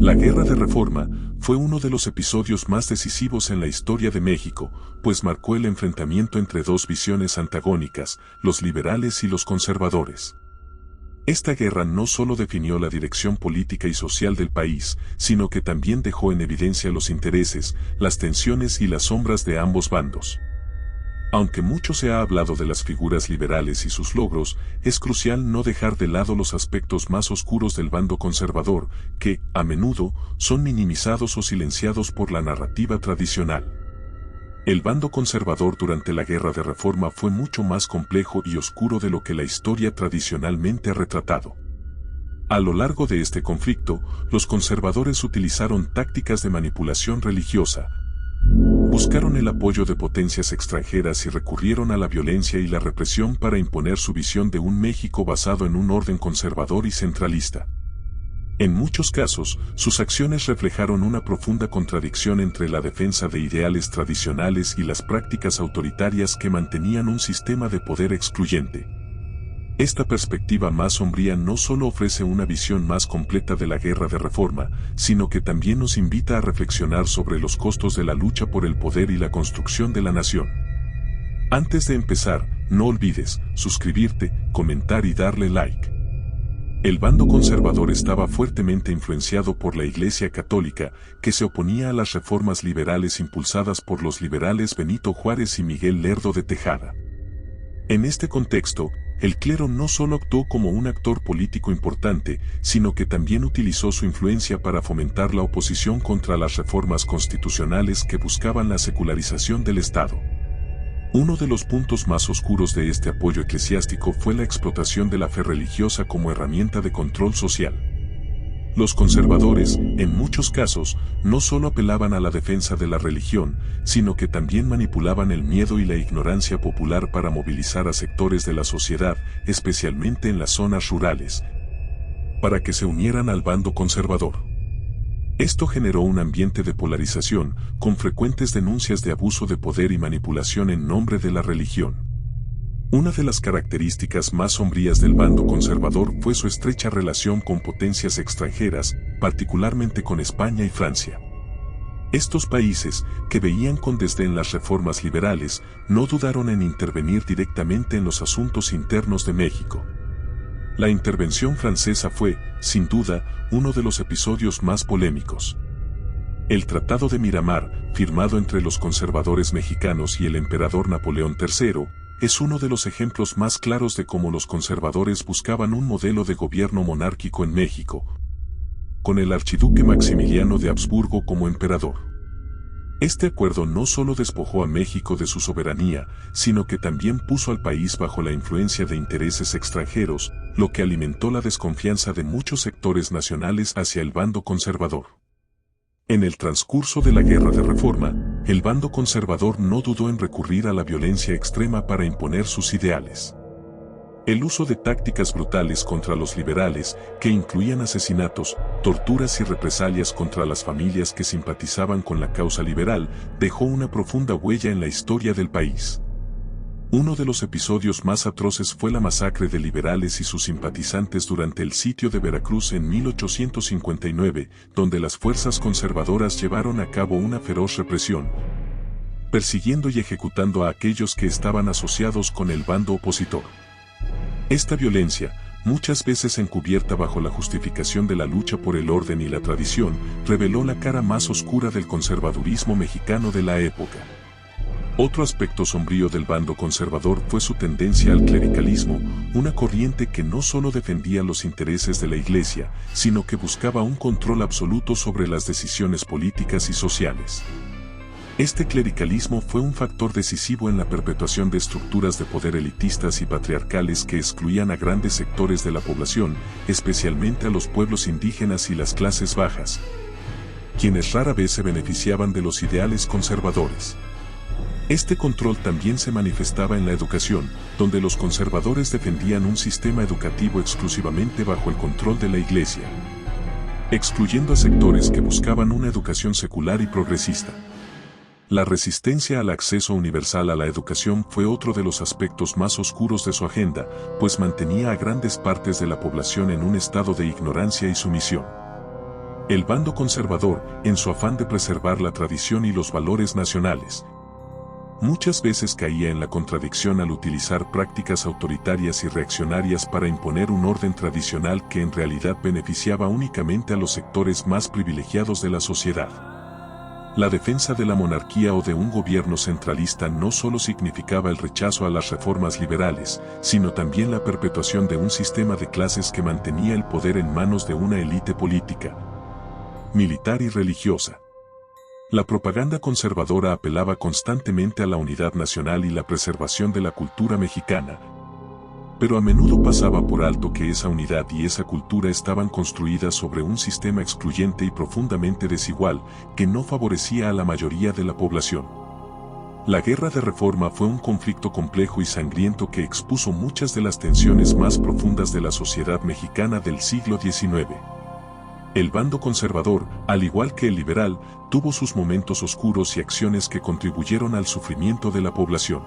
La Guerra de Reforma fue uno de los episodios más decisivos en la historia de México, pues marcó el enfrentamiento entre dos visiones antagónicas, los liberales y los conservadores. Esta guerra no solo definió la dirección política y social del país, sino que también dejó en evidencia los intereses, las tensiones y las sombras de ambos bandos. Aunque mucho se ha hablado de las figuras liberales y sus logros, es crucial no dejar de lado los aspectos más oscuros del bando conservador, que, a menudo, son minimizados o silenciados por la narrativa tradicional. El bando conservador durante la Guerra de Reforma fue mucho más complejo y oscuro de lo que la historia tradicionalmente ha retratado. A lo largo de este conflicto, los conservadores utilizaron tácticas de manipulación religiosa, buscaron el apoyo de potencias extranjeras y recurrieron a la violencia y la represión para imponer su visión de un México basado en un orden conservador y centralista. En muchos casos, sus acciones reflejaron una profunda contradicción entre la defensa de ideales tradicionales y las prácticas autoritarias que mantenían un sistema de poder excluyente. Esta perspectiva más sombría no solo ofrece una visión más completa de la Guerra de Reforma, sino que también nos invita a reflexionar sobre los costos de la lucha por el poder y la construcción de la nación. Antes de empezar, no olvides suscribirte, comentar y darle like. El bando conservador estaba fuertemente influenciado por la Iglesia Católica, que se oponía a las reformas liberales impulsadas por los liberales Benito Juárez y Miguel Lerdo de Tejada. En este contexto, el clero no solo actuó como un actor político importante, sino que también utilizó su influencia para fomentar la oposición contra las reformas constitucionales que buscaban la secularización del Estado. Uno de los puntos más oscuros de este apoyo eclesiástico fue la explotación de la fe religiosa como herramienta de control social. Los conservadores, en muchos casos, no solo apelaban a la defensa de la religión, sino que también manipulaban el miedo y la ignorancia popular para movilizar a sectores de la sociedad, especialmente en las zonas rurales, para que se unieran al bando conservador. Esto generó un ambiente de polarización, con frecuentes denuncias de abuso de poder y manipulación en nombre de la religión. Una de las características más sombrías del bando conservador fue su estrecha relación con potencias extranjeras, particularmente con España y Francia. Estos países, que veían con desdén las reformas liberales, no dudaron en intervenir directamente en los asuntos internos de México. La intervención francesa fue, sin duda, uno de los episodios más polémicos. El Tratado de Miramar, firmado entre los conservadores mexicanos y el emperador Napoleón III, es uno de los ejemplos más claros de cómo los conservadores buscaban un modelo de gobierno monárquico en México, con el archiduque Maximiliano de Habsburgo como emperador. Este acuerdo no solo despojó a México de su soberanía, sino que también puso al país bajo la influencia de intereses extranjeros, lo que alimentó la desconfianza de muchos sectores nacionales hacia el bando conservador. En el transcurso de la Guerra de Reforma, el bando conservador no dudó en recurrir a la violencia extrema para imponer sus ideales. El uso de tácticas brutales contra los liberales, que incluían asesinatos, torturas y represalias contra las familias que simpatizaban con la causa liberal, dejó una profunda huella en la historia del país. Uno de los episodios más atroces fue la masacre de liberales y sus simpatizantes durante el sitio de Veracruz en 1859, donde las fuerzas conservadoras llevaron a cabo una feroz represión, persiguiendo y ejecutando a aquellos que estaban asociados con el bando opositor. Esta violencia, muchas veces encubierta bajo la justificación de la lucha por el orden y la tradición, reveló la cara más oscura del conservadurismo mexicano de la época. Otro aspecto sombrío del bando conservador fue su tendencia al clericalismo, una corriente que no solo defendía los intereses de la Iglesia, sino que buscaba un control absoluto sobre las decisiones políticas y sociales. Este clericalismo fue un factor decisivo en la perpetuación de estructuras de poder elitistas y patriarcales que excluían a grandes sectores de la población, especialmente a los pueblos indígenas y las clases bajas, quienes rara vez se beneficiaban de los ideales conservadores. Este control también se manifestaba en la educación, donde los conservadores defendían un sistema educativo exclusivamente bajo el control de la Iglesia, excluyendo a sectores que buscaban una educación secular y progresista. La resistencia al acceso universal a la educación fue otro de los aspectos más oscuros de su agenda, pues mantenía a grandes partes de la población en un estado de ignorancia y sumisión. El bando conservador, en su afán de preservar la tradición y los valores nacionales, muchas veces caía en la contradicción al utilizar prácticas autoritarias y reaccionarias para imponer un orden tradicional que en realidad beneficiaba únicamente a los sectores más privilegiados de la sociedad. La defensa de la monarquía o de un gobierno centralista no solo significaba el rechazo a las reformas liberales, sino también la perpetuación de un sistema de clases que mantenía el poder en manos de una élite política, militar y religiosa. La propaganda conservadora apelaba constantemente a la unidad nacional y la preservación de la cultura mexicana, pero a menudo pasaba por alto que esa unidad y esa cultura estaban construidas sobre un sistema excluyente y profundamente desigual que no favorecía a la mayoría de la población. La Guerra de Reforma fue un conflicto complejo y sangriento que expuso muchas de las tensiones más profundas de la sociedad mexicana del siglo XIX. El bando conservador, al igual que el liberal, tuvo sus momentos oscuros y acciones que contribuyeron al sufrimiento de la población.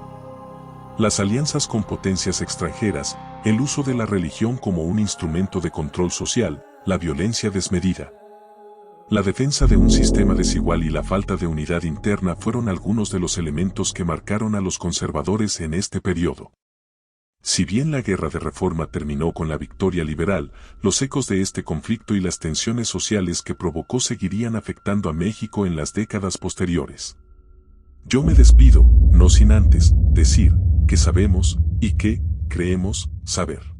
Las alianzas con potencias extranjeras, el uso de la religión como un instrumento de control social, la violencia desmedida, la defensa de un sistema desigual y la falta de unidad interna fueron algunos de los elementos que marcaron a los conservadores en este periodo. Si bien la Guerra de Reforma terminó con la victoria liberal, los ecos de este conflicto y las tensiones sociales que provocó seguirían afectando a México en las décadas posteriores. Yo me despido, no sin antes decir que sabemos y que creemos saber.